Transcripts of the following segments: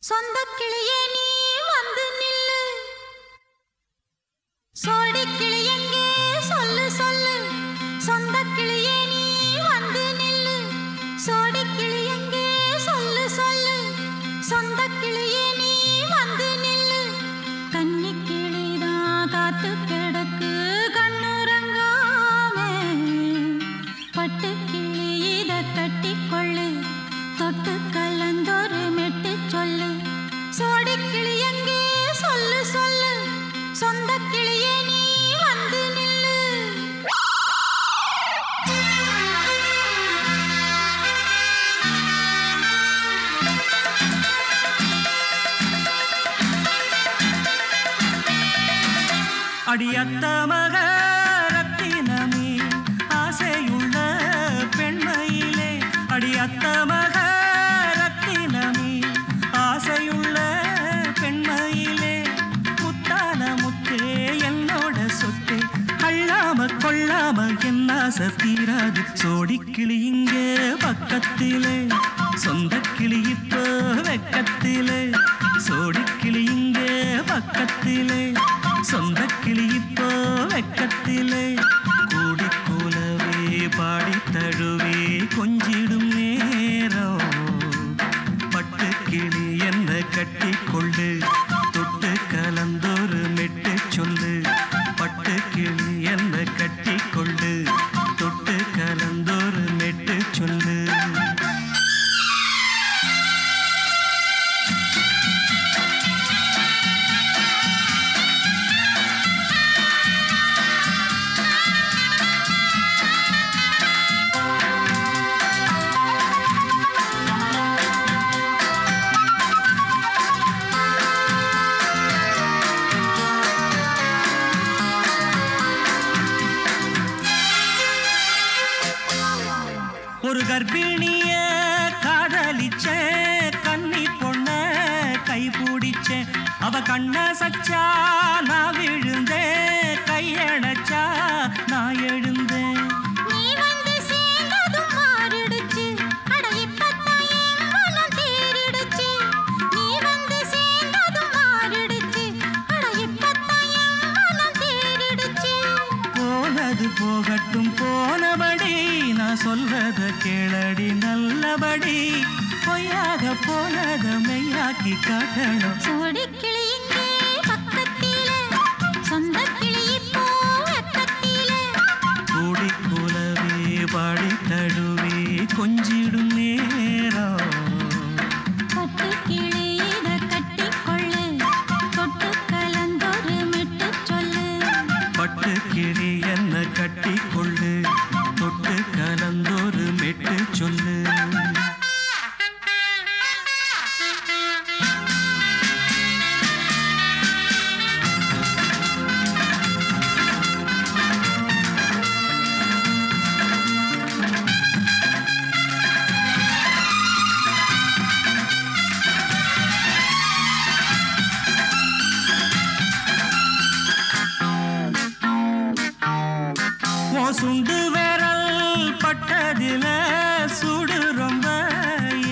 சொந்த கிளியே நீ வந்து நில்லு, சோடி கிளி எங்கே சொல்லு சொல்லு. சொந்த கிளியே நீ வந்து நில்லு, சோடி கிளி எங்கே சொல்லு சொல்லு. சொந்த கிளியே நீ வந்து நில்லு, கன்னி கிளிதான் காத்து கிடக்கு கண்ணுறங்காமே. பட்டு கிளி இத கட்டிக்கொள்ளு, தொட்டு கலந்தொரு மெட்டு சொல்லு. சோடி கிளி எங்கே சொல்லு சொல்லு. சொந்த கிளியே நீ வந்து நில்லு. அடியத்த மக ரத்தினமே ஆசையுள்ள பெண்மையிலே. அடியத்த மக ரத்தினமே ஆசையுள்ள பெண்மையிலே. முத்தான முத்தே என்னோட சொத்து, அள்ளாம கொள்ளாம என்ன சத்தீராது. சோடி கிளி இங்கே பக்கத்திலே, சொந்த கிளி இப்போ வெக்கத்திலே. சோடி கிளி இங்கே பக்கத்திலே, சொந்த கிளி இப்போ வெக்கத்திலே. கூடி கூலவே பாடி தழுவே கொஞ்சிடும் நேரம். பட்டு கிளி என்ன கட்டி கொண்டு, தொட்டு கலந்தொரு மெட்டு சொல்லு. பட்டு கிளி என்ன கட்டி கொண்டு, தொட்டு கலந்தொரு மெட்டு சொல்லு. ஒரு கர்ப்பிணிய காதலிச்ச கன்னி பொண்ண கை பிடிச்ச. அவ கண்ண சச்சா நான் விழுந்தேன், கையணைச்சா நான் எழுந்தேன். நீ வந்து சேர்ந்ததும் மாறிடுச்சு, அட இப்பத்தான் என் மனம் தேறிடுச்சு. நீ வந்து சேர்ந்ததும் மாறிடுச்சு, அட இப்பத்தான் என் மனம் தேறிடுச்சு. போனது போகட்டும் போனபடி, நான் சொல்றத கேளடி நல்லபடி. பொய்யாக போனத மெய்யாக்கி காட்டணும். சோடி கிளி இங்கே பக்கத்திலே, சொந்த கிளி இப்போ வெக்கத்திலே. கூடி கூலவே பாடி தழுவே கொஞ்சிடும் நேரம். பட்டு கிளி இத கட்டிக்கொள்ளு, தொட்டு கலந்தொரு மெட்டு சொல்லு. பட்டு கிளி என்ன கட்டி கொள்ளு, தொட்டு கலந்தொரு மெட்டு சொல்லு. சுண்டு விரல் பட்டதில சுடு ரொம்ப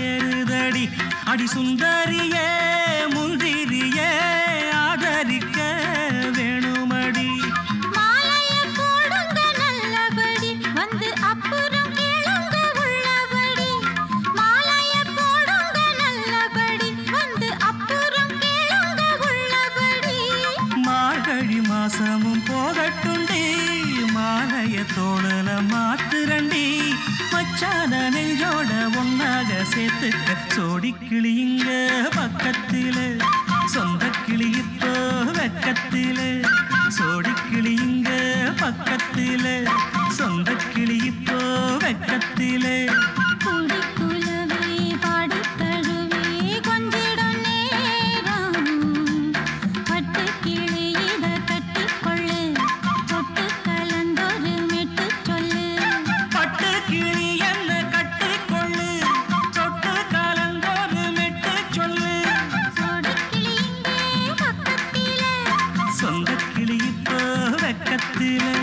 ஏறுதடி. அடி சுந்தரியே முந்திரியே ஆதரிக்க வேணுமடி. மாலைய போடுங்க நல்லபடி, வந்து அப்புறம் கேளுங்க உள்ளபடி. மாலைய போடுங்க நல்லபடி, வந்து அப்புறம் கேளுங்க உள்ளபடி. மார்கழி மாசமும் போகட்டுண்டி, மாலைய தோழல மாத்துரண்டி. மச்சான நெஞ்சோட ஒன்னாக சேர்த்துக்க. சோடி கிளி இங்க பக்கத்திலே, சொந்த கிளி இப்போ வெக்கத்திலே. சோடி கிளி இங்க பக்கத்திலே, சொந்த கிளி இப்போ வெக்கத்திலே. கூடி குலவே பாடி தழுவே கொஞ்சிடும் நேரம். பட்டு கிளி இத கட்டிக்கொள்ளு, தொட்டு கலந்தொரு மெட்டு சொல்லு. பட்டு கிளி என்ன கட்டிக்கொள்ளு, தொட்டு கலந்தொரு மெட்டு சொல்லு. சோடி கிளி இங்கே பக்கத்திலே, சொந்த கிளி இப்போ வெக்கத்திலே.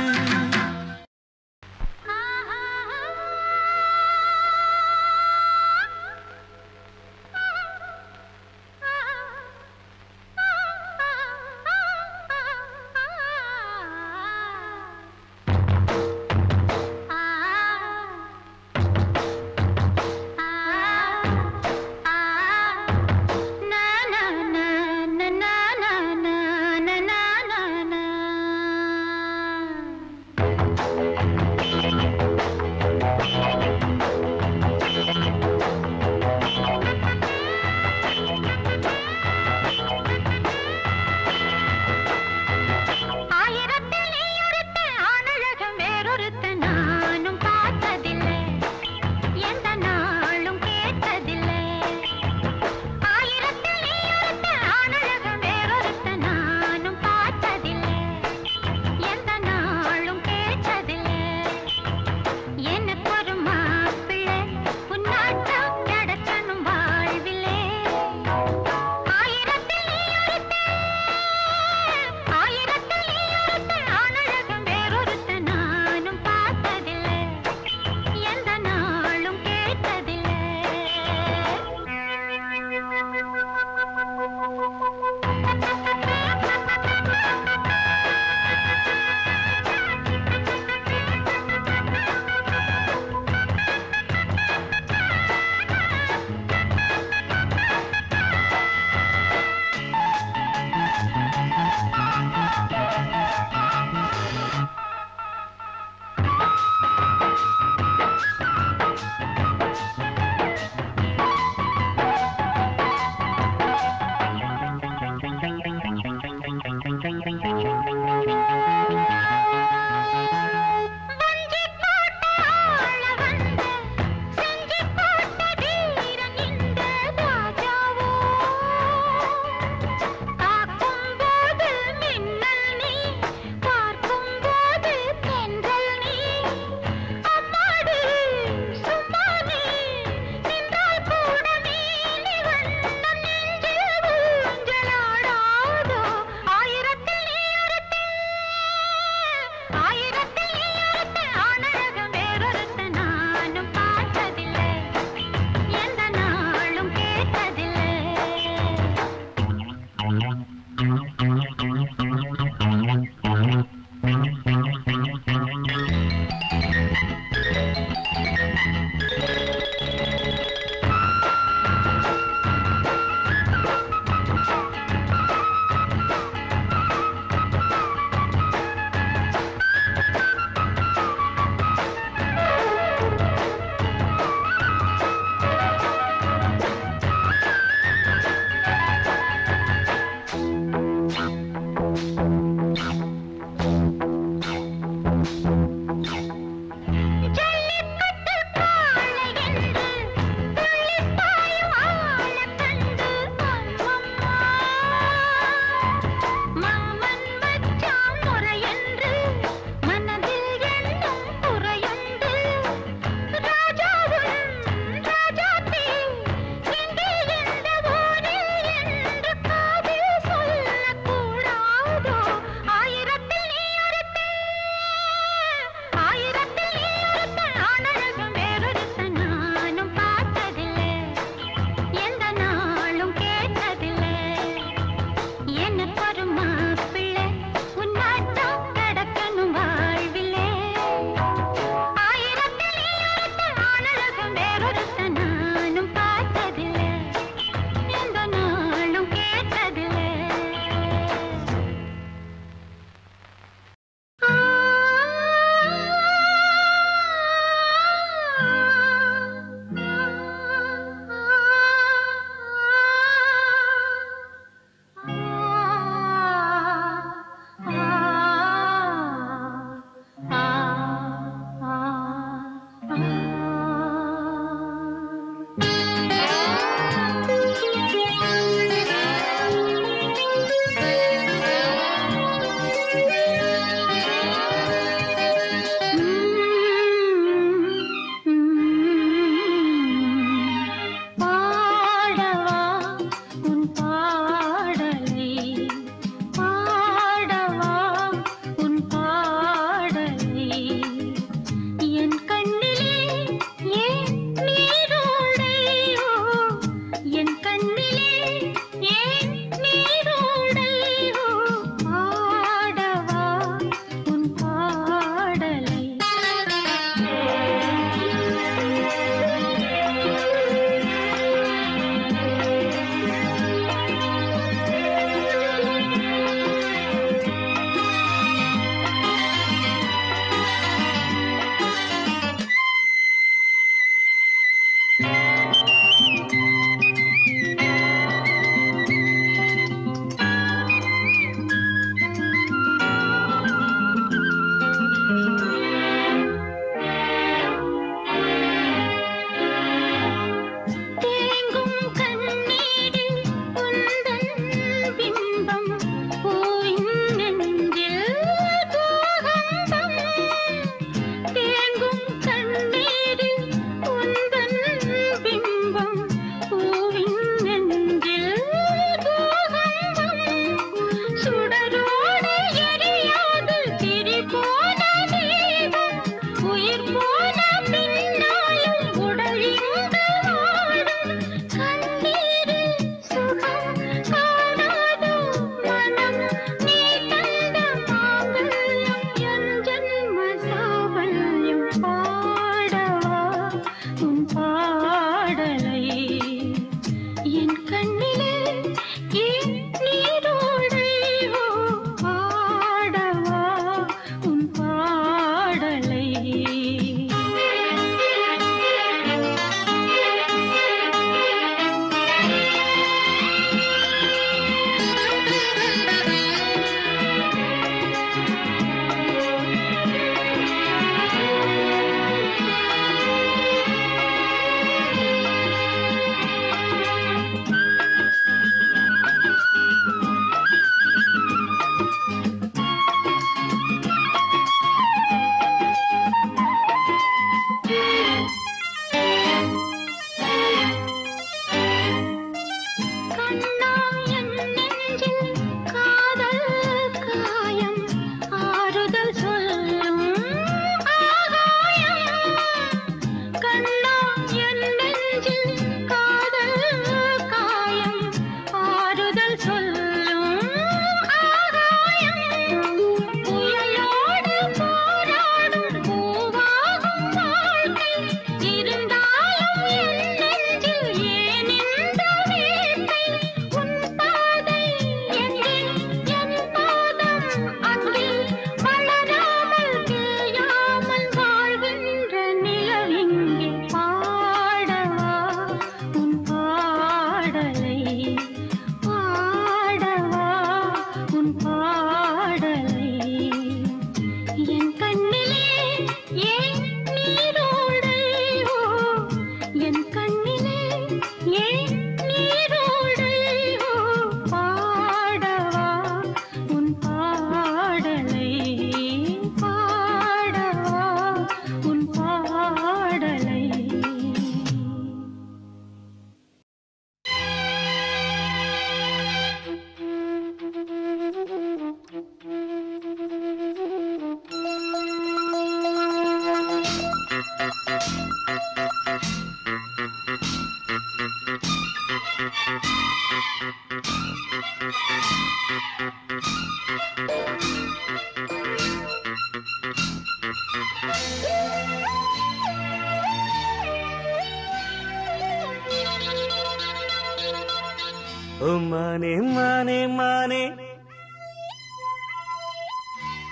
ஓ மானே மானே மானே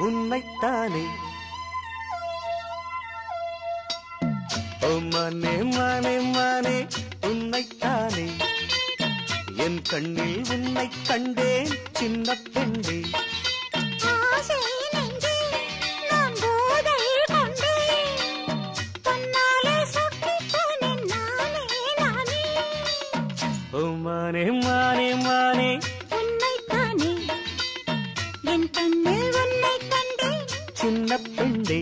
உன்னைத்தானே ஓ மானே மானே மானே உன்னைத்தானே என் கண்ணில் உன்னை கண்டேன் சின்ன பெண்ணே மானே மானே மானே உன்னைத்தானே என் கண்ணில் உன்னை கண்டேன் சின்ன பெண்ணே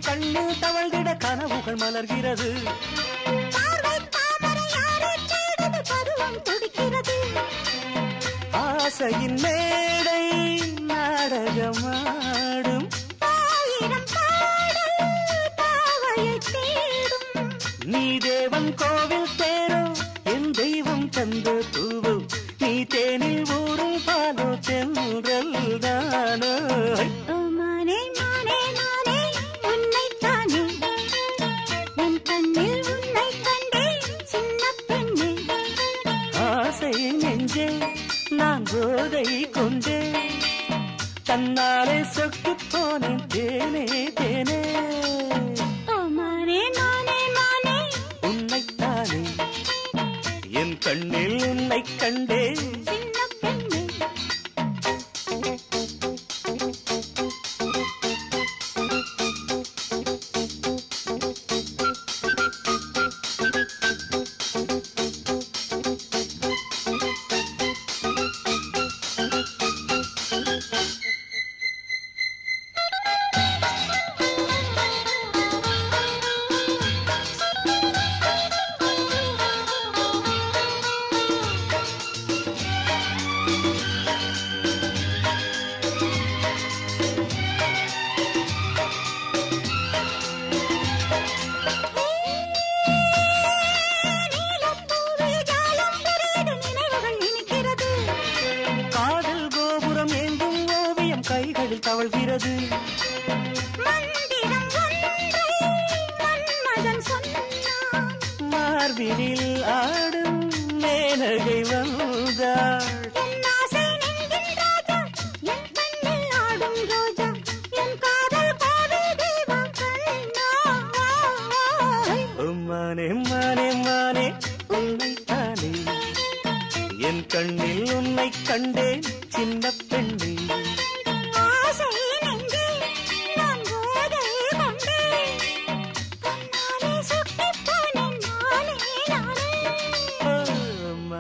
கண்ணில் தவழ்ந்திட கனவுகள் மலர்கிறது ஆசையின் மேடை நாடகமாடும் நீ தேவன் கோவில் தேரோ என் தெய்வம் தந்த பூவோ நீ தேனில் ஊரும் பாலோ தென்றல் தானோ நான் போதை கொண்டே தன்னாலே சொக்கு போனேன் தேனே தேனே உன்னைத்தானே என் கண்ணில் உன்னை கண்டே தவழ்கிறது மார்பினில் ஆடும் மேனகை வந்தாள் மானே மானே மானே உன்னைத்தானே என் கண்ணில் உன்னை கண்டேன் சின்ன பெண்ணே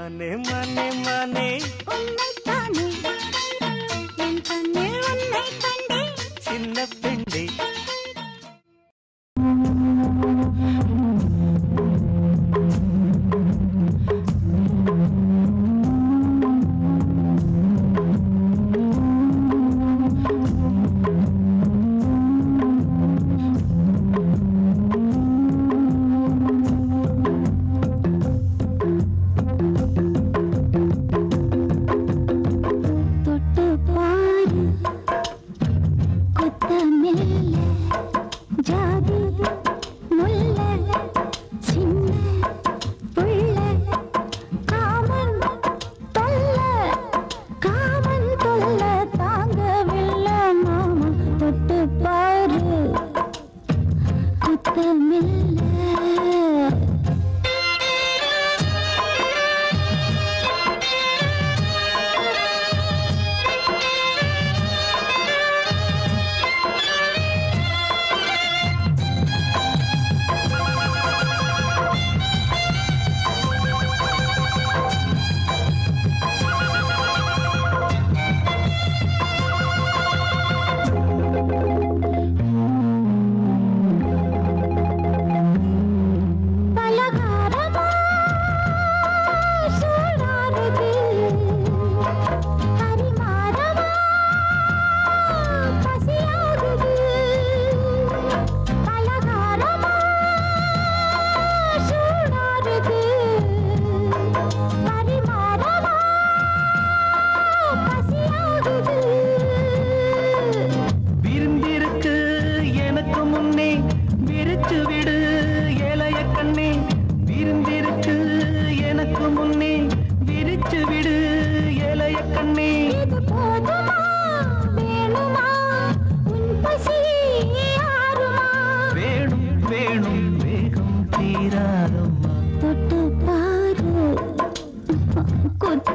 மானே மானே மானே உன்னைத்தானே என் கண்ணில் உன்னை கண்டேன் சின்ன பெண்ணே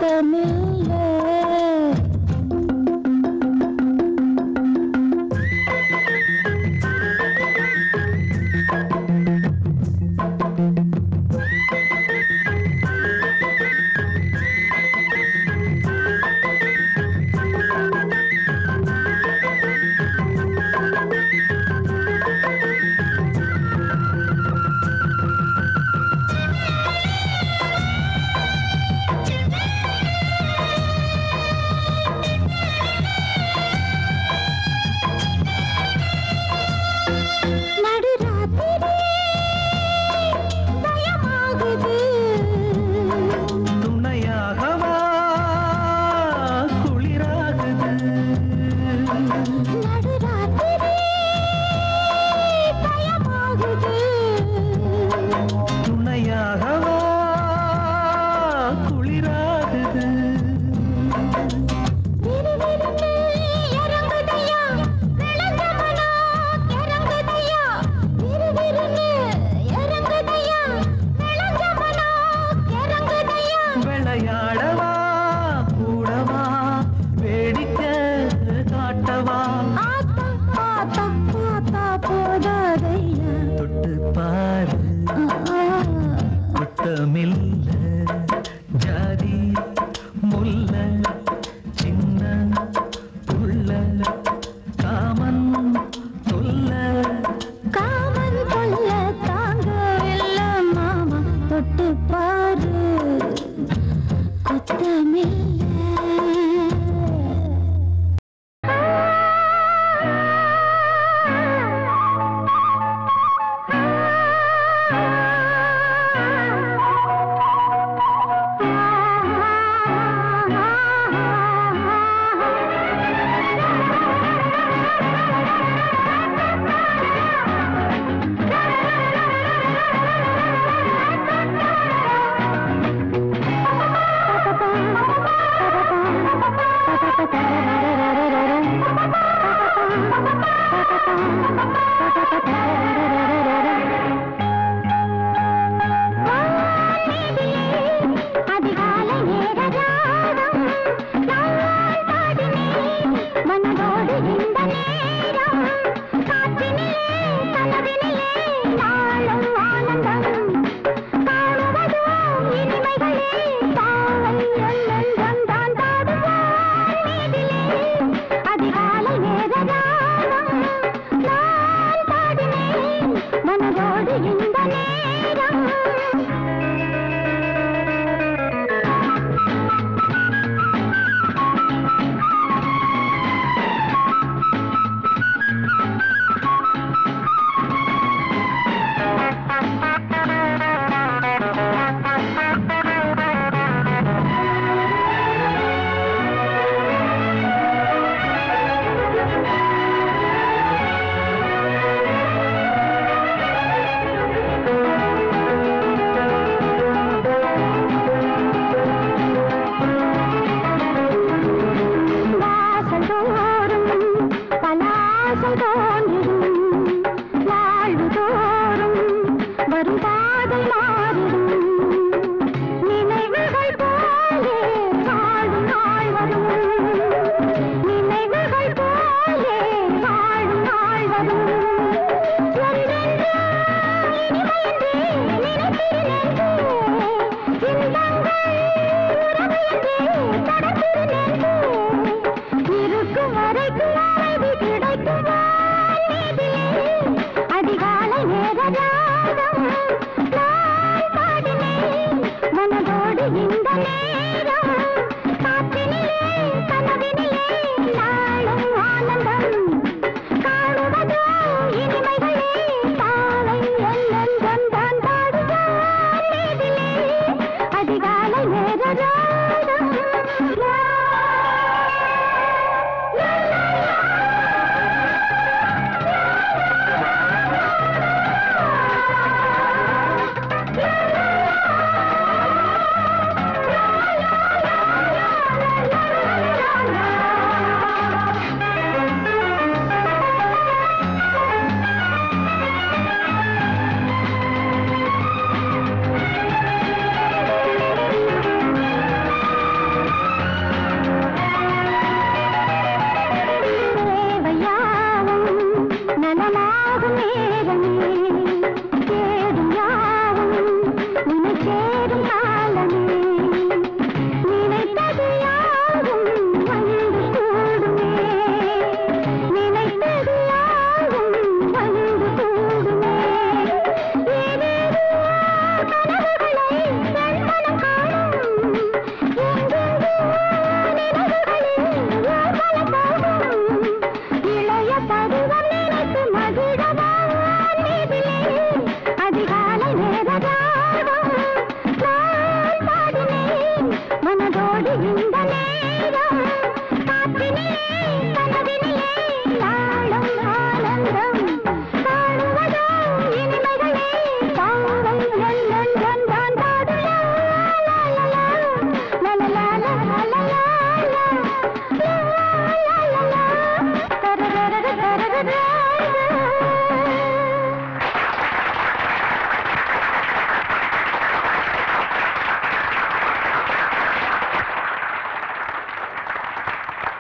குத்தமில்லை.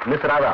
மிஸ் ராதா.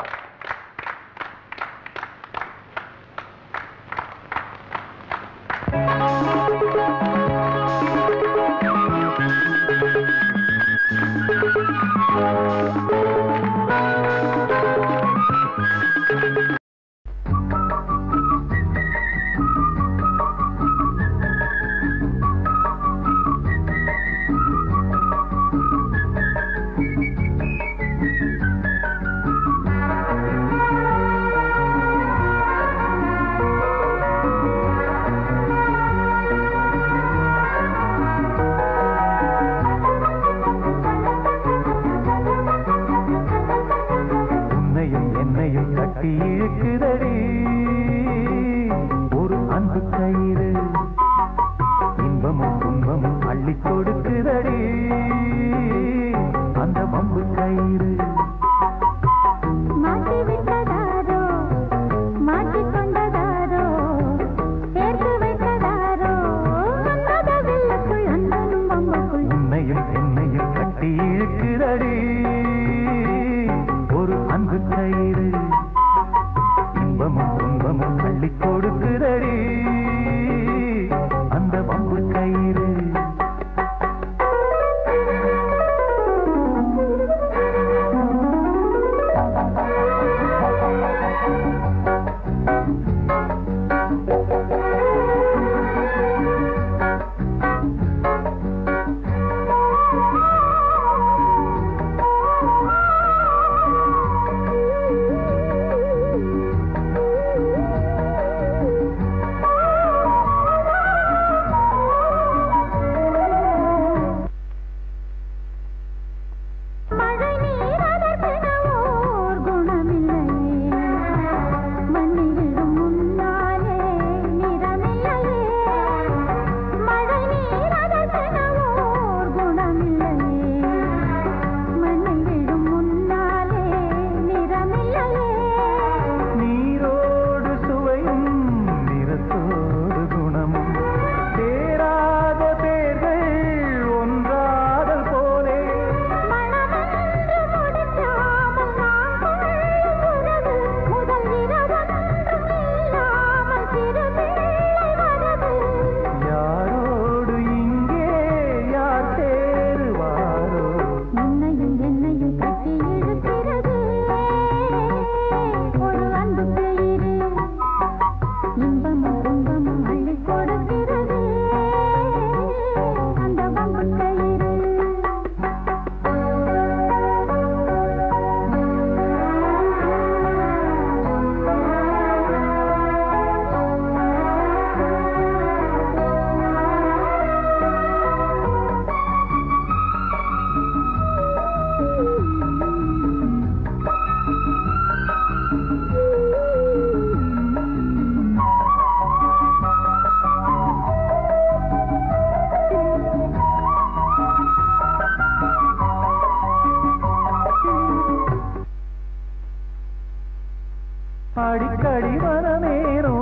அடிக்கடி மனமேனோ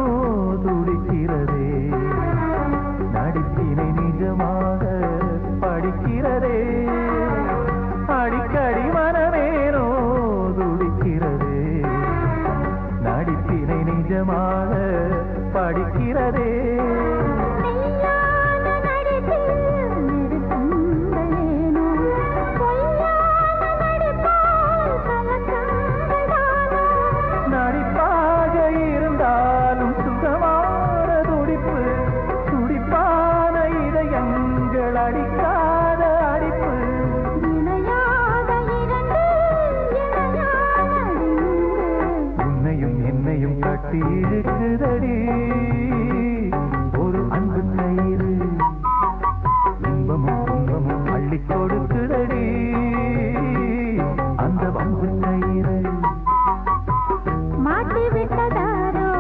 துடிக்கிறதே, நடிப்பினை நிஜமாக படிக்கிறதே. அடிக்கடி மனமேனோ துடிக்கிறதே, நடிப்பினை நிஜமாக படிக்கிறதே. நடிப்பாக இருந்தாலும் சுகமான துடிப்பு, துடிப்பான இதயங்கள் அடிக்காத அடிப்பு. உன்னையும் என்னையும் கட்டி இழுக்குதடி ஒரு அன்பு கயிறு, இன்பமும் துன்பமும் அள்ளி கொடுக்குதடி அந்த வம்பு கயிறு. மாட்டி விட்டதாரோ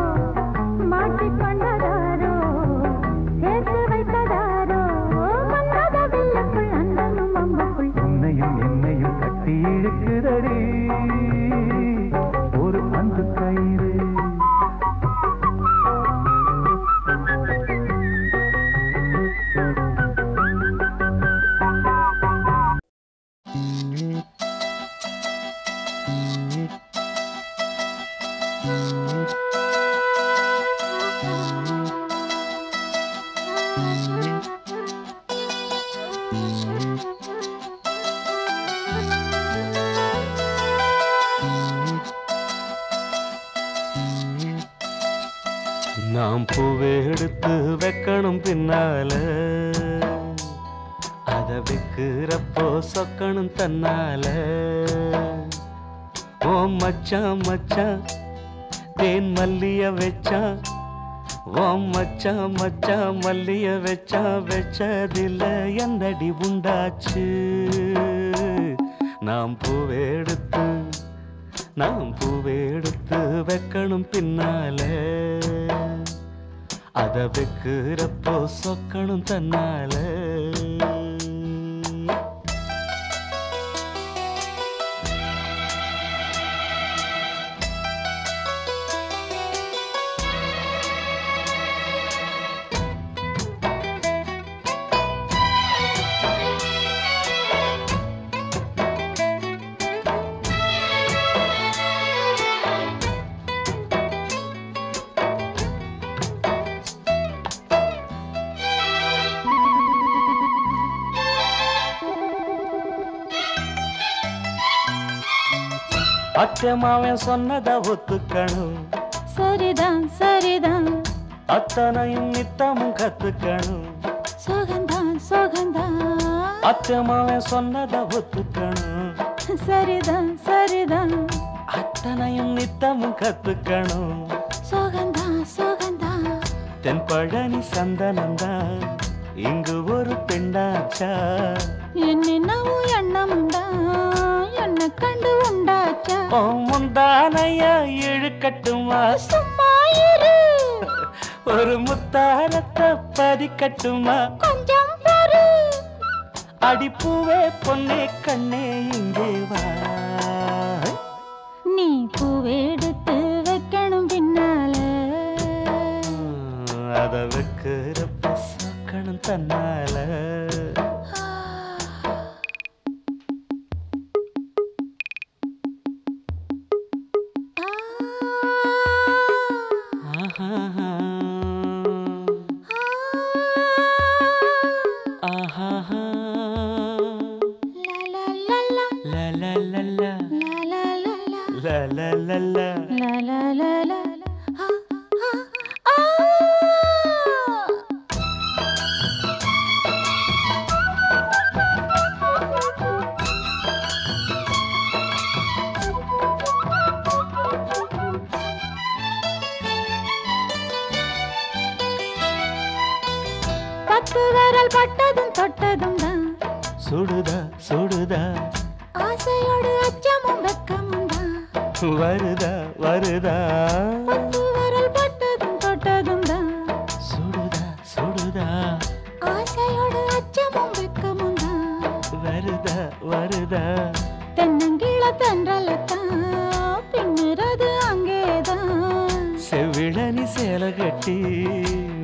மாட்டிக் கொண்டதாரோ சேர்த்து வைத்ததாரோ மன்னத வில்லுக்குள் அந்தனும் அம்புக்குள். உன்னையும் என்னையும் கட்டி இழுக்குதடி ஒரு அன்பு கயிறு. நாம் பூவை எடுத்து வைக்கணும் பின்னால, அத வைக்கிறப்போ சொக்கணும் தன்னால. ஓ மச்சான் மச்சான் தேன் மல்லிய வச்சான், ஓ மச்சான் மச்சான் மல்லிய வச்சான், வச்சதில்ல என்னடி உண்டாச்சு. நாம் பூவை எடுத்து வைக்கணும் பின்னால, அத வைக்கிறப்போ சொக்கணும் தன்னால. அச்சமாவன் சொன்னதை ஒத்துக்கணும், சரிதான் சரிதான், அத்தனையும் நித்தமும் கத்துக்கணும். சோகந்தான் சோகந்தான், அச்சமாவன் சொன்னதை ஒத்துக்கணும், சரிதான் சரிதான், அத்தனையும் நித்தமும் கத்துக்கணும். சோகந்தான் சோகந்தான், தென்பழனி சந்தனந்தான் இங்கு ஒரு பெண்ணாச்சா. என்னென்னவோ எண்ணமுண்டா, என்ன கண்டு உண்டாச்சா. முந்தானைய இழுக்கட்டுமா, சும்மா இரு, ஒரு முத்தாரத்தை பதிக்கட்டுமா. கொஞ்சம் பொறு, அடிப்பூவே பொன்னே கண்ணே இங்கே வா. நீ பூவெடுத்து வைக்கணும் பின்னால, அத வைக்கிறப்ப சொக்கணும் தன்னால. பத்து விரல் பட்டதும் தொட்டதும் தான், சுடுதா சுடுதா, ஆசையோடு அச்சமும் வெக்கமும் தான், வருதா வருதா. பத்து விரல் பட்டதும் தொட்டதும் தான், சுடுதா சுடுதா, ஆசையோடு அச்சமும் வெக்கமும் தான், வருதா வருதா. தென்னங்கீழ தென்றலத்தான் பின்னுறது அங்கேதான், செவிழனி சேலை கட்டி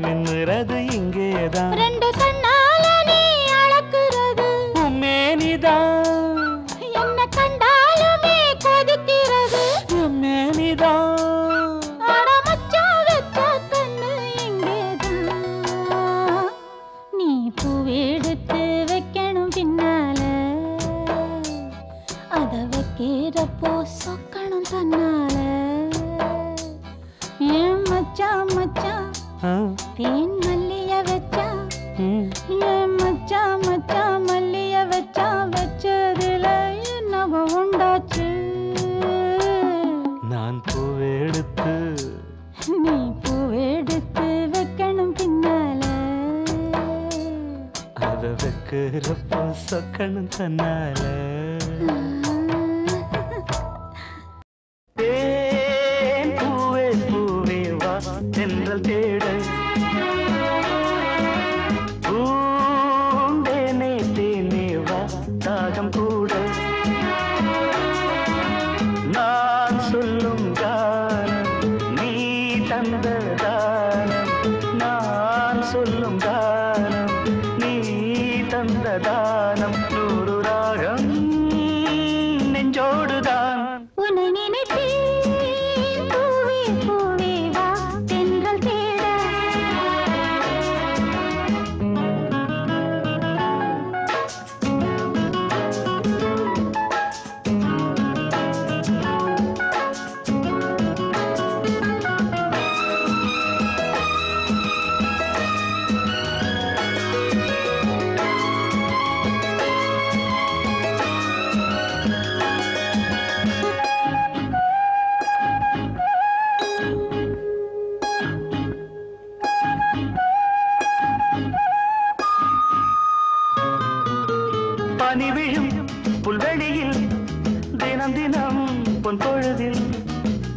மின்னுறது இங்கேதான். ரெண்டு கண்ணால நீ அளக்குறது உம்மேனிதான், என்ன கண்டாலுமே கொதிக்கிறது. உம்மேனிதான், அட மச்சான் வெச்ச கண்ணு இங்கேதான், நீ பூவெடுத்து வைக்கணும் பின்னால, அத வைக்கிறப்போ சொக்கணும் தன்னால. ஏன் மச்சான் மச்சான் தேன் மல்லிய வச்சா, ஏன் மச்சான் மச்சான் மல்லிய வச்சா, வச்சதுல என்னவோ உண்டாச்சு. நான் பூவெடுத்து நீ பூவெடுத்து வைக்கணும் பின்னால, அத வைக்கிறப்போ சொக்கணும் தன்னால. பூவே பூவே வா தென்றல் தேட, பூண்டேனே தேனே வா தாகம் கூட. நான் சொல்லும் கானம் நீ தந்த தானம், நான் சொல்லும் கானம் நீ தந்த தானம். நூறு ராகம் நெஞ்சோடுதான், உன்னை நினைத்தேன் பூவே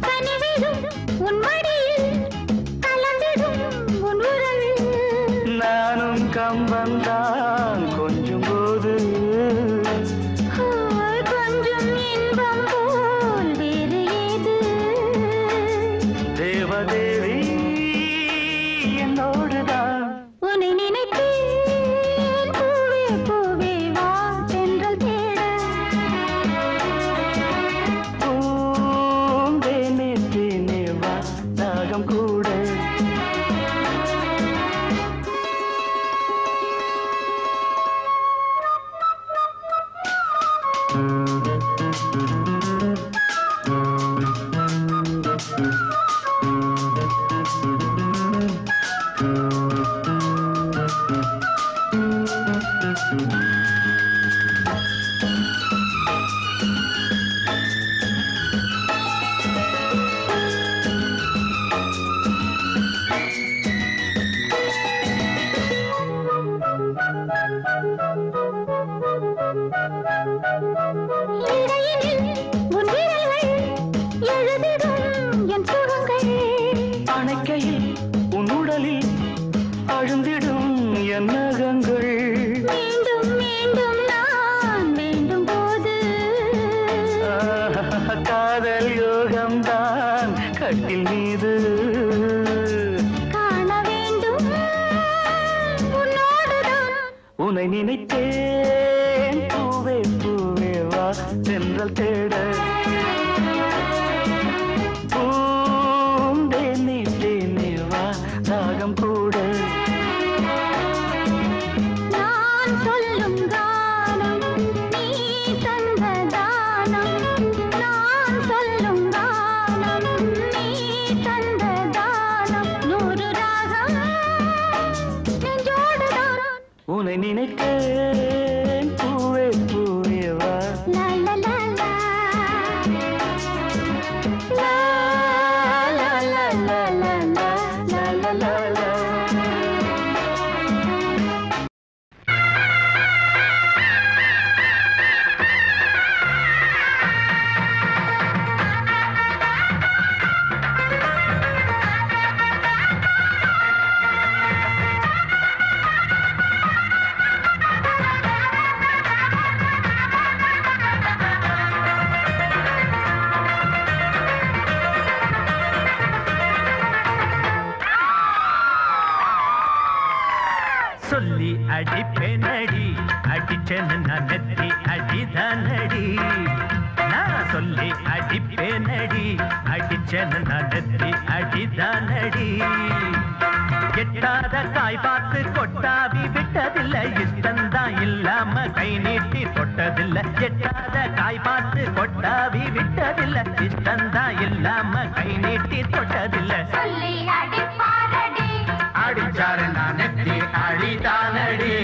கனிவிடும் உன் மடியில் கலந்திடும் உன் உறவில் நானும் கம்பந்தான் கொஞ்சம் போது கொஞ்சம் இன்பம் போல் வேறு ஏது தேவதேவி என்னோடுதான் உன்னை நினைத்தேன் பூவே பூவே வா தென்றல் தேட பூந்தேனே தேனே வா தாகம் கூட இடையினில் உன் விரல்கள் எழுதிடும் என் சுகங்கள் அணைக்கையில் உன் உடலில் அழுந்திடும் என் நகங்கள் மீண்டும் மீண்டும் நான் வேண்டும் போது காதல் யோகம்தான் கட்டில் மீது காண வேண்டும் உன்னோடுதான் உன்னை நினைத்தேன் பூவே பூவே வா தென்றல் தேட பூந்தேனே தேனே வா தாகம் கூட நான் சொல்லும் கானம் நீ தந்த தானம் நான் சொல்லும் கானம் நீ தந்த தானம் 100 ராகம் நெஞ்சோடுதான் உன்னை நினைத்தேன் பூவே பூவே வா லா லா லா லா லா லா லா லா லா லா லா லா சொல்லி அடிப்பேனடி அடிச்சேன்னு நான் நெத்தி அடிதானடி நான் சொல்லி அடிப்பேனடி அடிச்சேன்னு நான் நெத்தி அடிதானடி எட்டாத காய் பார்த்து கொட்டாவி விட்டதில்லை இஷ்டந்தான் இல்லாம கை நீட்டி தொட்டதில்லை எட்டாத காய் பார்த்து கொட்டாவி விட்டதில்லை இஷ்டந்தான் இல்லாம கை நீட்டி தொட்டதில்லை சொல்லி அடிப்பாரடி அடிச்சாரு நான் நெத்தி அழிதானடி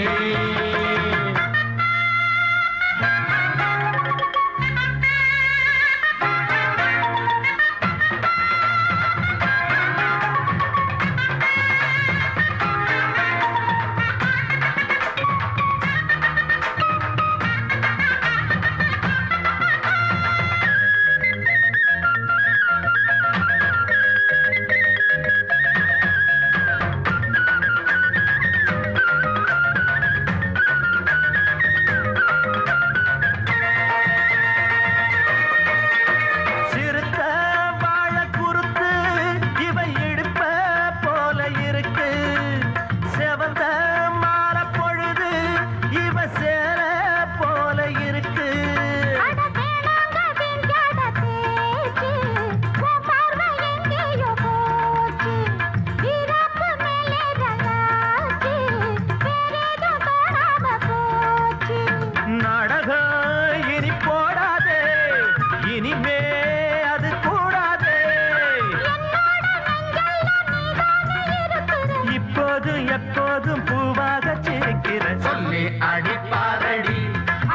எப்போதும் பூவாக சிரிக்கிற சொல்லி அடிப்பாரடி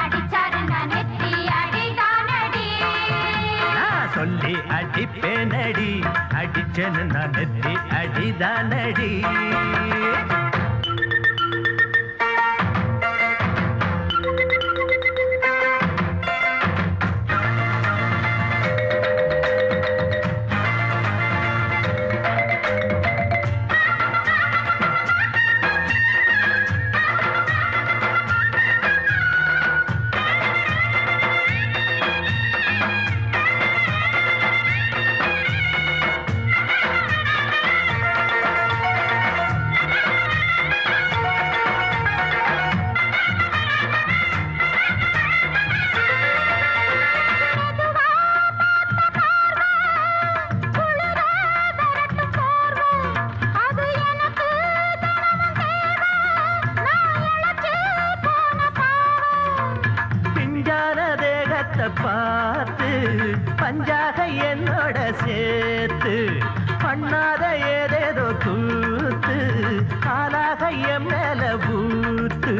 அடிச்சாரு நான் நெத்தி அடிதானடி நான் சொல்லி அடிப்பேனடி அடிச்சேன்னு நான் நெத்தி அடிதானடி உன்னோட சேர்த்து பண்ணாத ஏதேதோ கூத்து காலாக என் மேல பூத்து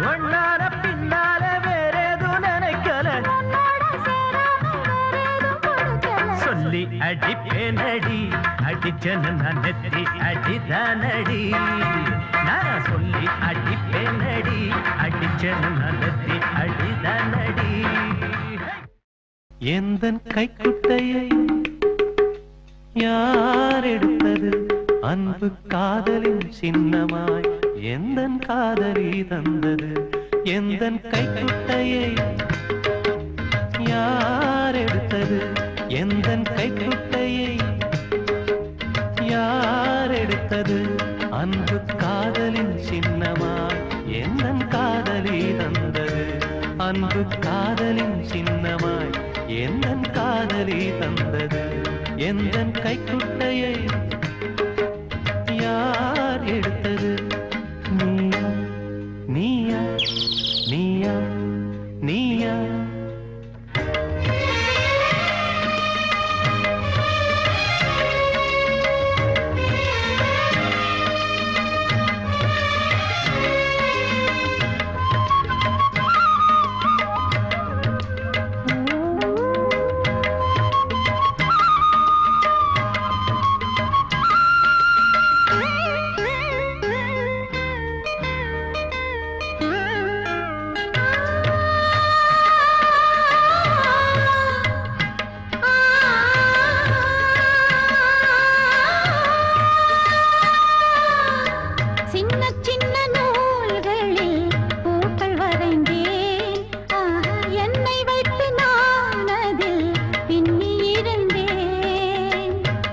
ஒன்னார பின்னால வேறேதோ நினைக்கல சொல்லி அடிப்பேனடி அடிச்சனு நான் நெத்தி அடிதானடி நான் சொல்லி அடிப்பேனடி அடிச்சனு நான் நெத்தி அடிதானடி எந்தன் கைக்குட்டையை யார் எடுத்தது அன்பு காதலின் சின்னமாய் எந்தன் காதலி தந்தது எந்தன் கைக்குட்டையை யார் எடுத்தது எந்தன் கைக்குட்டையை யார் எடுத்தது அன்பு காதலின் சின்னமாய் எந்தன் காதலி தந்தது அன்பு காதலின் சின்னமாய் எந்தன் காதலி தந்தது எந்தன் கைக்குட்டையை யார் எடுத்தது நீயா நீயா நீயா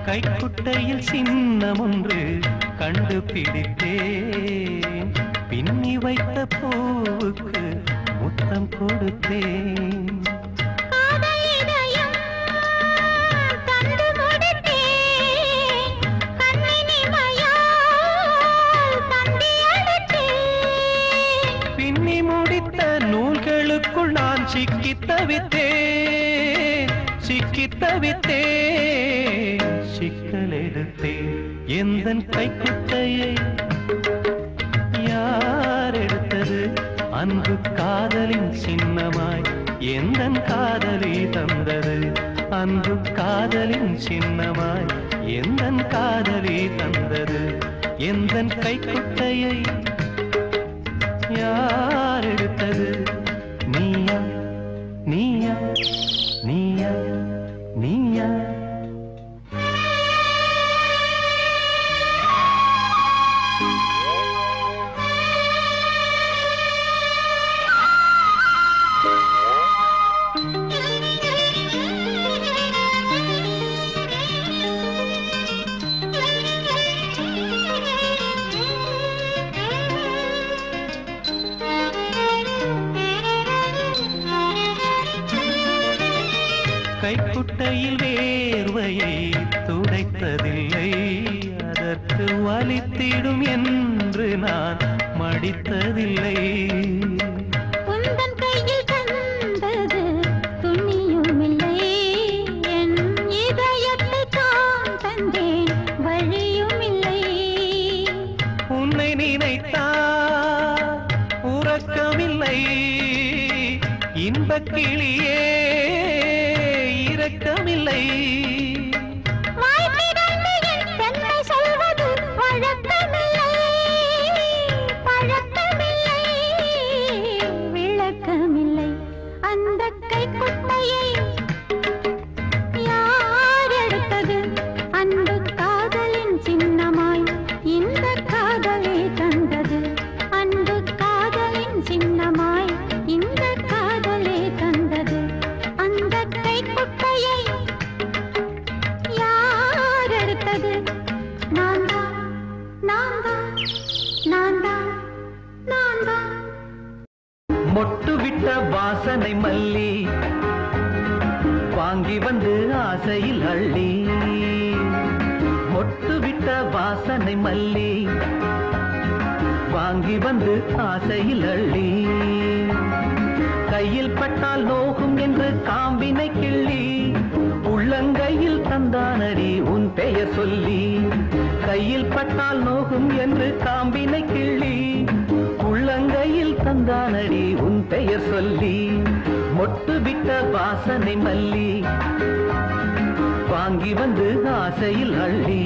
கைக்குட்டையில் சின்னம் ஒன்று கண்டுபிடித்தேன் பின்னி வைத்த பூவுக்கு முத்தம் கொடுத்தேன் பின்னி முடித்த நூல்களுக்குள் நான் சிக்கித் தவித்தேன் சிக்கல் எடுத்தேன் எந்தன் கைக்குட்டையை யார் எடுத்தது அன்பு காதலின் சின்னமாய் எந்தன் காதலி தந்தது அன்பு காதலின் சின்னமாய் எந்தன் காதலி தந்தது எந்தன் கைக்குட்டையை யார் எடுத்தது நீயா நீயா நீயா நீயா கைக்குட்டையில் வேர்வையை துடைத்ததில்லை அதற்கு வலித்திடும் என்று நான் மடித்ததில்லை உந்தன் கையில் தந்தது துணியும் இல்லை என் இதயத்தை தான் தந்தேன் வழியும் இல்லை உன்னை நினைத்தால் உறக்கமில்லை இன்பக் கிளியே இரக்கமில்லை தன்னை சொல்வது வழக்கமில்லை பழக்கமில்லை விளக்கமில்லை அந்த கைக்குட்டையை யார் எடுத்தது அன்பு காதலின் சின்னமாய் இந்த காதலை தந்தது அன்பு காதலின் சின்னமாய் இந்த காதலை தந்தது அந்த கைக்குட்டையை யார் எடுத்தது நான் தான் நான் தான் நான் தான் நான் தான் மொட்டு விட்ட வாசனை மல்லி வாங்கி வந்து ஆசையில் அள்ளி மொட்டு விட்ட வாசனை மல்லி வாங்கி வந்து ஆசையில் அள்ளி கையில் பட்டால் நோகும் என்று காம்பினை கிள்ளி உள்ளங்கையில் தந்தானடி உன் பெயர் சொல்லி. கையில் பட்டால் நோகும் என்று காம்பினை கிள்ளி உள்ளங்கையில் தந்தானடி உன் பெயர் சொல்லி. மொட்டு விட்ட வாசனை மல்லி வாங்கி வந்து ஆசையில் அள்ளி.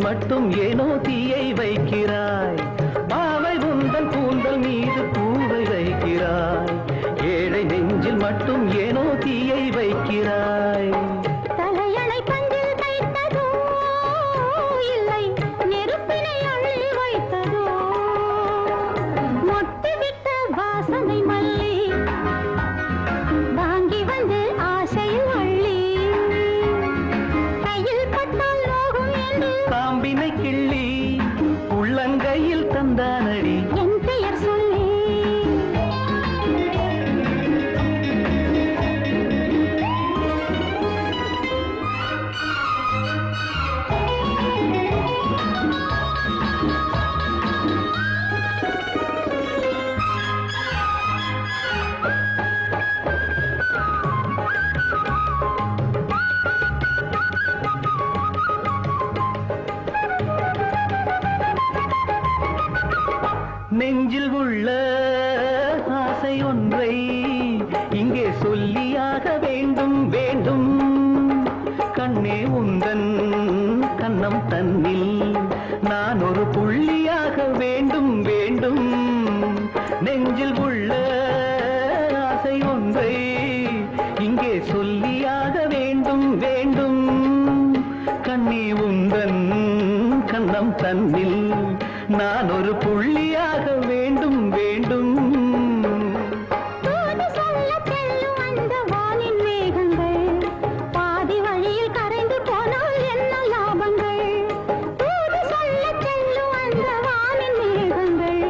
மட்டும் ஏனோ தீயை வைக்கிறாய். பாவை உந்தன் கூந்தல் மீது பூவை வைக்கிறாய். ஏழை நெஞ்சில் மட்டும் ஏனோ தீயை வைக்கிறாய். தலையணை பந்தில் வைத்ததோ இல்லை நெருப்பினை அள்ளி வைத்ததோ. மொட்டுவிட்ட வாசனை மல்லி வாங்கி வந்து ஆசையில் அள்ளி. கையில் பட்டால் நோகும் என்று காம்பினை கிள்ளி உள்ளங்கையில் தந்தானடி என் பெயர் சொல்லி. நெஞ்சில் உள்ள ஆசை ஒன்றை இங்கே சொல்லியாக வேண்டும் வேண்டும். கண்ணே உந்தன் கண்ணம் தன்னில் நான் ஒரு புள்ளியாக வேண்டும் வேண்டும். நெஞ்சில் உள்ள ஆசை ஒன்றை இங்கே சொல்லியாக வேண்டும் வேண்டும். கண்ணே உந்தன் கண்ணம் தன்னில் நான் ஒரு புள்ளியாக வேண்டும் வேண்டும். தூது சொல்ல செல்லும் அந்த வானின் மேகங்கள் பாதி வழியில் கரைந்து போனால் என்ன லாபங்கள். தூது சொல்ல செல்லும் அந்த வானின் மேகங்கள்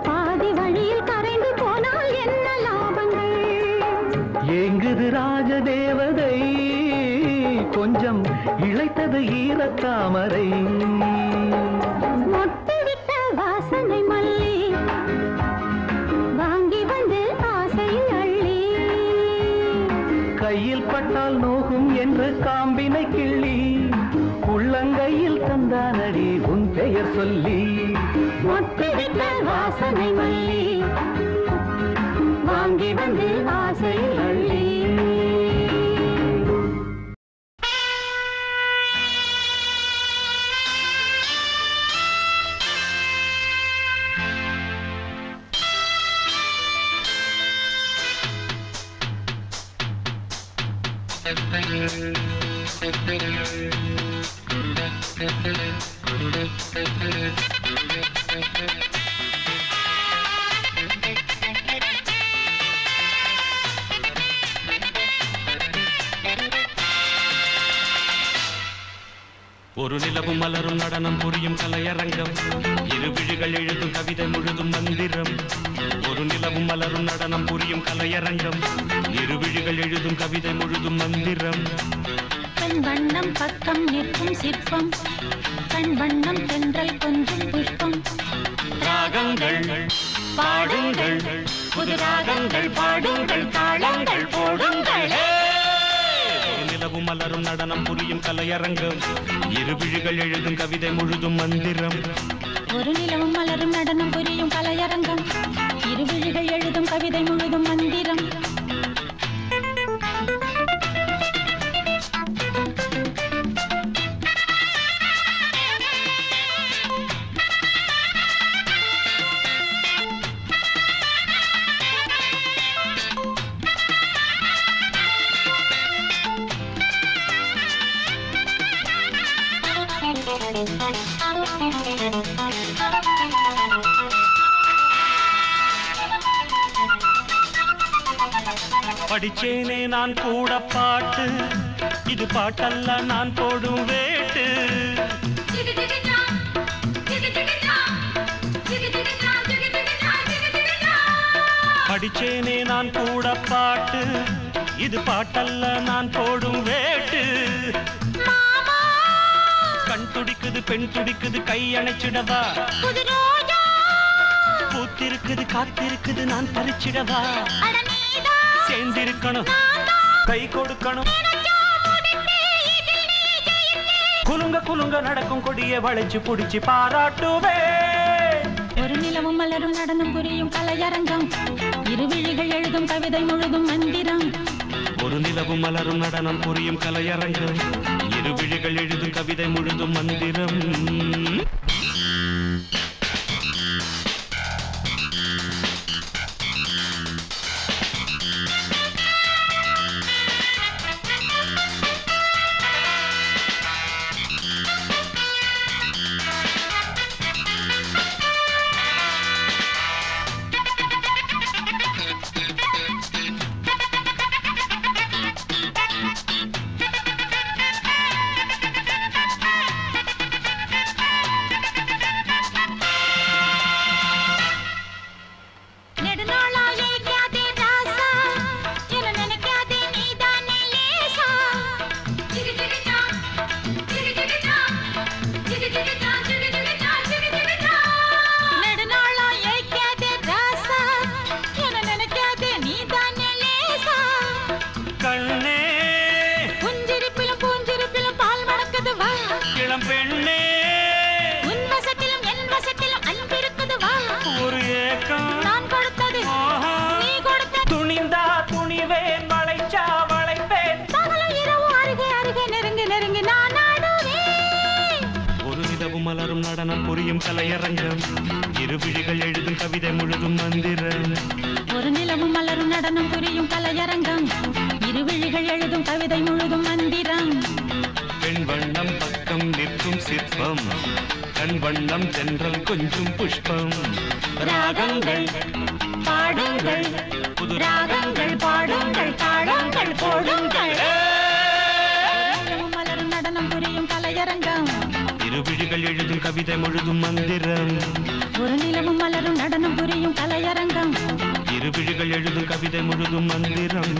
பாதி வழியில் கரைந்து போனால் என்ன லாபங்கள். ஏங்குது ராஜதேவதை கொஞ்சம் இழைத்தது ஈரத்தாமரை. மொட்டுவிட்ட வாசனை மல்லி வாங்கி வந்து ஆசையில் அள்ளி. கையில் பட்டால் நோகும் என்று காம்பினை கிள்ளி உள்ளங்கையில் தந்தானடி உன் பெயர் சொல்லி. மொட்டுவிட்ட வாசனை மல்லி வாங்கி வந்து ஆசையில் அள்ளி. ஒரு நிலவும் மலரும் நடனம் புரியும் கலையரங்கம். இரு விழிகள் எழுதும் கவிதை முழுதும் மந்திரம். ஒரு நிலவும் மலரும் நடனம் புரியும் கலையரங்கம். இரு விழிகள் எழுதும் கவிதை முழுதும் மந்திரம். கண் வண்ணம் பக்கம் நிற்கும் சிற்பம். கண் வண்ணம் தென்றல் கொஞ்சம் புஷ்பம். ராகங்கள் பாடுங்கள், புது ராகங்கள் பாடுங்கள், தாளங்கள் போடுங்கள். ஒரு நிலவும் மலரும் நடனம் புரியும் கலையரங்கம். இரு விழிகள் எழுதும் கவிதை முழுதும் மந்திரம். ஒரு நிலவும் மலரும் நடனம் புரியும் கலையரங்கம். இரு விழிகள் எழுதும் கவிதை முழுதும் மந்திரம். படிச்சேனே நான் கூட பாட்டு, இது பாட்டல்ல நான் போடும் வேட்டு. படிச்சேனே நான் கூட பாட்டு, இது பாட்டல்ல நான் போடும் வேட்டு. கண் துடிக்குது பெண் துடிக்குது கை அணைச்சிடவா, பூத்திருக்குது காத்திருக்குது நான் பறிச்சிடவா. சேர்ந்திருக்கணும் கை கொடுக்கணும், குலுங்க குலுங்க நடக்கும் கொடிய வளைச்சு புடிச்சு பாராட்டுவே. ஒரு நிலவும் மலரும் நடனம் புரியும் கலையரங்கம், இருவிழிகள் எழுதும் கவிதை முழுதும் மந்திரம். ஒரு நிலவும் மலரும் நடனம் புரியும் கலையரங்கம், இருவிழிகள் எழுதும் கவிதை முழுதும் மந்திரம். மலரும் நடனம் புரியும் கலையரங்கம், இருவிழிகள் எழுதும் கவிதை முழுதும் மந்திரம். ஒரு நிலவும் மலரும் நடனம் புரியும் கலையரங்கம், இருவிழிகள் எழுதும் கவிதை முழுதும் மந்திரம். பெண் வண்ணம் பக்கம் நிற்கும் சிற்பம், கண் வண்ணம் தென்றல் கொஞ்சம் புஷ்பம். ராகங்கள் பாடுங்கள், புது ராகங்கள் பாடுங்கள், தாளங்கள் போடுங்கள். மலரும் நடனம் புரியும் கலையரங்கம், இருவிழிகள் எழுதும் கவிதை முழுதும் மந்திரம். ஒரு நிலவும் மலரும் நடனம் புரியும் கலையரங்கம், இருவிழிகள் எழுதும் கவிதை முழுதும் மந்திரம்.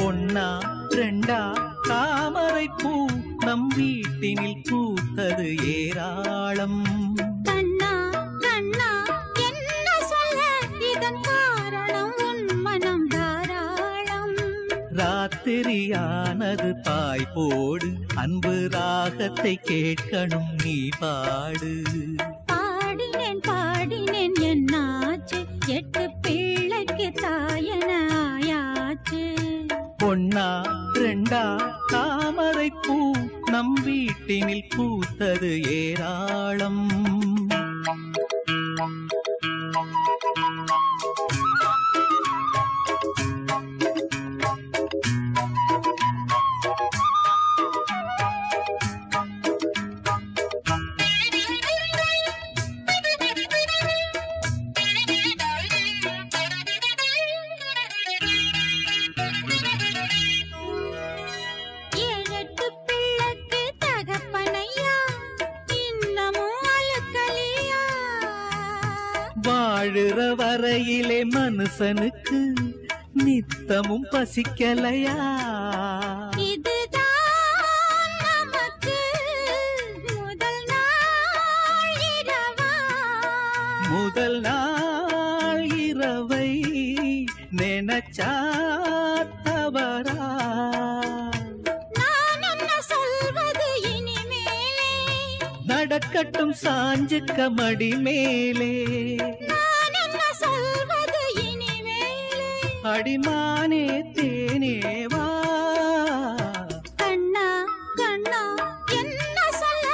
ஒன்னா ரெண்டா தாமரை பூ நம் வீட்டினில் பூத்தது ஏராளம். கண்ணா கண்ணா என்ன சொல்ல, இதன் காரணம் உன் மனம் தாராளம். ராத்திரியானது பாய் போடு, அன்பு ராகத்தை கேட்கணும் நீ பாடு. பாடினேன் பாடினேன் என்னாச்சு, 8 பிள்ளைக்கு தாயன ஆயாச்சு. ஒன்னா ரெண்டா தாமரை பூ நம் வீட்டினில் பூத்தது ஏராளம். வாழுற வரையிலே மனுஷனுக்கு நித்தமும் பசிக்கலையா? இதுதான் நமக்கு முதல் நாள் இரவா? முதல் நாள் இரவை நினைச்சா தவறா? நான் என்ன சொல்வது இனிமேலே? நடக்கட்டும் சாஞ்சுக்க மடி மேலே. நான் அடிமானே தேனேவா கண்ணா கண்ணா என்ன சொல்ல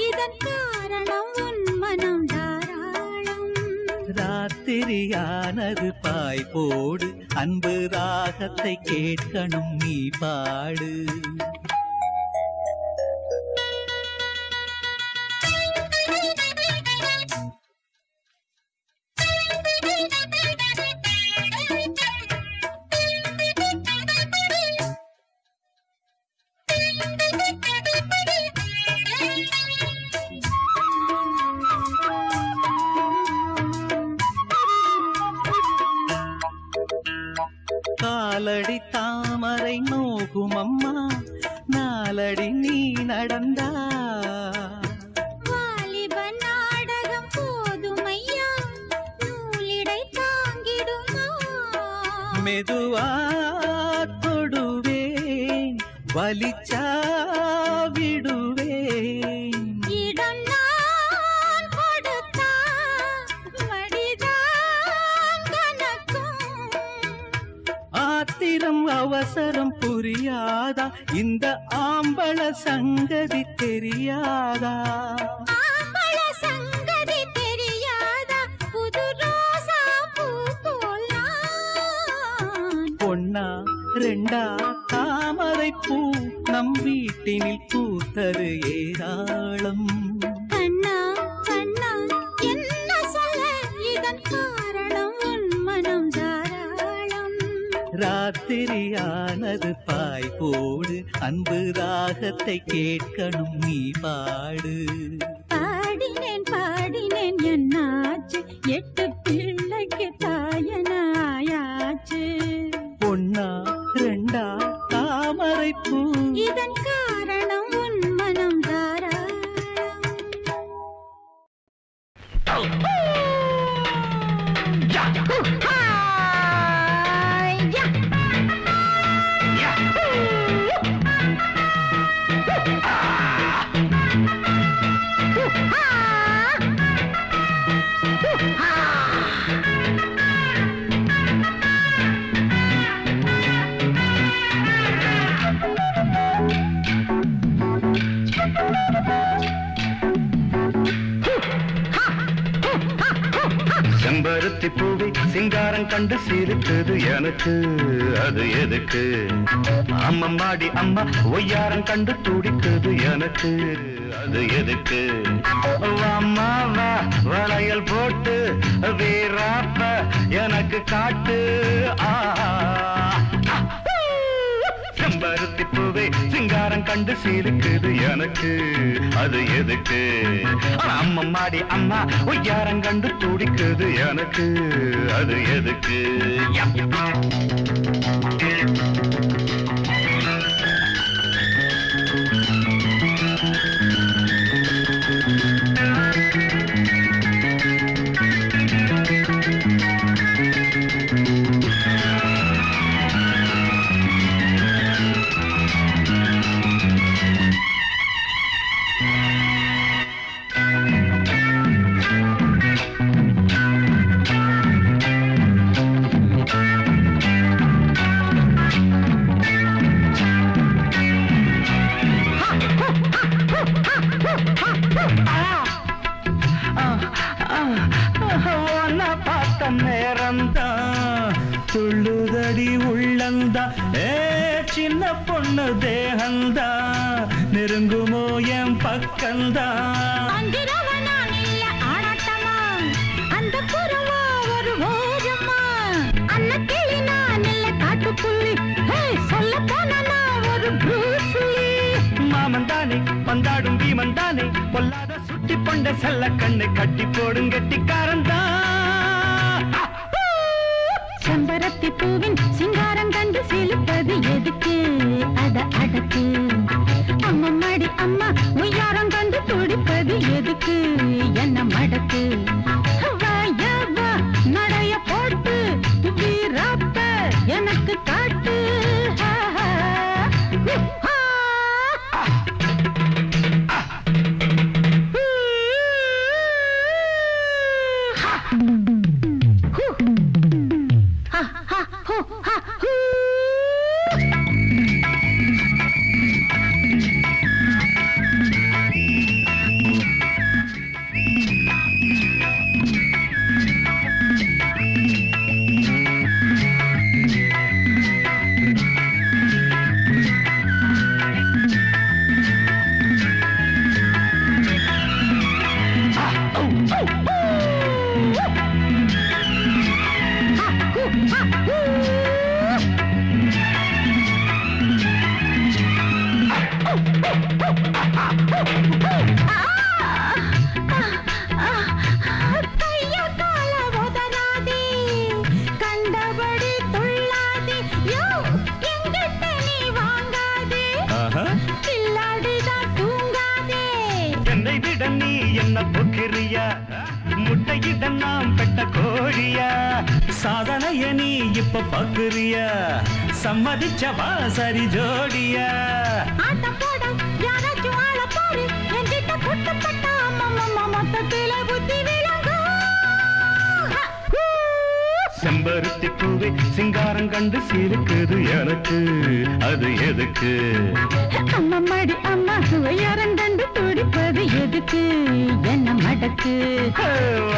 இதன் காரணம் உன் மனம் தாராளம். ராத்திரியானது பாய் போடு அன்பு ராகத்தை கேட்கணும் நீ பாடு. காலடி தாமரை நோகும் அம்மா நாலடி நீ நடந்தா. வாலிப நாடகம் போதுமையா நூலிடை தாங்கிடுமா. மெதுவா தொடுவேன் வலிச்சா விடுவேன். இடம் நான் கொடுத்தா மடிதான் கனக்கும். ஆத்திரம் அவசரம் புரியாதா இந்த ஆம்பள சங்கதி தெரியாதா. ஆம்பள சங்கதி தெரியாதா புது ரோசா பூ போல் நான். பொன்னா ரெண்டா தாமரை பூ நம் வீட்டினில் பூத்தது ஏராளம். கண்ணா கண்ணா என்ன சொல்ல இதன் காரணம் உன் மனம் தாராளம். ராத்திரியானது பாய் போடு அன்பு ராகத்தை கேட்கணும் நீ பாடு. பாடினேன் பாடினேன் என்னாச்சு 8 பிள்ளைக்கு தாயனாயாச்சு. பொன்னா ரெண்டா தாமரை பூ இதன் காரணம் உன் மனம் தாராளம். செம்பருத்தி பூவை சிங்காரம் கண்டு சிரித்தது எனக்கு அது எதுக்கு. அம்மம்மாடி அம்மா ஒய்யாரம் கண்டு துடித்தது எனக்கு அது எதுக்கு. அம்மா வா வளையல் போட்டு வீராப்ப எனக்கு காட்டு. செம்பருத்தி பூவை சிங்காரம் கண்டு சிரிக்குது எனக்கு அது எதுக்கு. அம்மம்மாடி அம்மா ஒய்யாரம் கண்டு துடிக்குது எனக்கு அது எதுக்கு. நேரம்தான் துள்ளுதடி உள்ளந்தா. சின்ன பொண்ணு தேகந்தா நெருங்குமோ என் பக்கந்தா. அந்த புறமா ஒரு ஓரமா அன்ன கிளி நான் இல்ல காட்டுப்புள்ளி சொல்ல போனா ஒரு ப்ரூஸ்லி. மாமன் தானே வந்தாடும் பீமன் தானே பொல்லாத சுட்டி பொண்ட செல்ல கண்ணு கட்டி போடும் கெட்டிக்காரந்தா. செம்பருத்தி பூவின் சிங்காரம் கண்டு சிலிப்பது எதுக்கு அத அடக்கு. அம்மம்மாடி அம்மா உய்யாரம் கண்டு துடிப்பது எதுக்கு என்ன மடக்கு. வாயவா நடைய போட்டு வீராப்ப எனக்கு காட்டு. ha ha கண்ட நாம் பெட்ட கோழியா சாதனைய நீ இப்ப பாக்குறியா சம்மதிச்சவா சரி ஜோடியா ஆட்டம் போட யாராச்சும் ஆள பாரு என்கிட்ட குட்டப்பட்டா அம்மா மொத்தத்தில புத்தி விளங்கும் செம்பருத்தி பூவே சிங்காரம் கண்டு சிரிக்குது எனக்கு அது எதுக்கு அம்மா மாடி அம்மா யாரம் கண்டு துடிப்பது எதுக்கு என்ன மடக்கு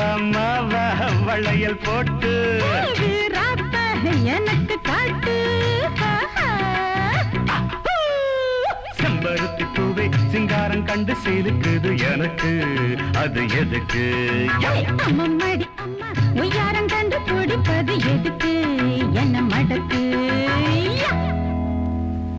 அம்மா வளையல் போட்டு வீராத்த எனக்கு காட்டு செம்பருத்தி பூவே சிங்காரம் கண்டு சிரிக்குது எனக்கு அது எதுக்கு அம்மா மாடி அம்மா யாரம் கண்டு துடிப்பது எதுக்கு என்ன மடக்கு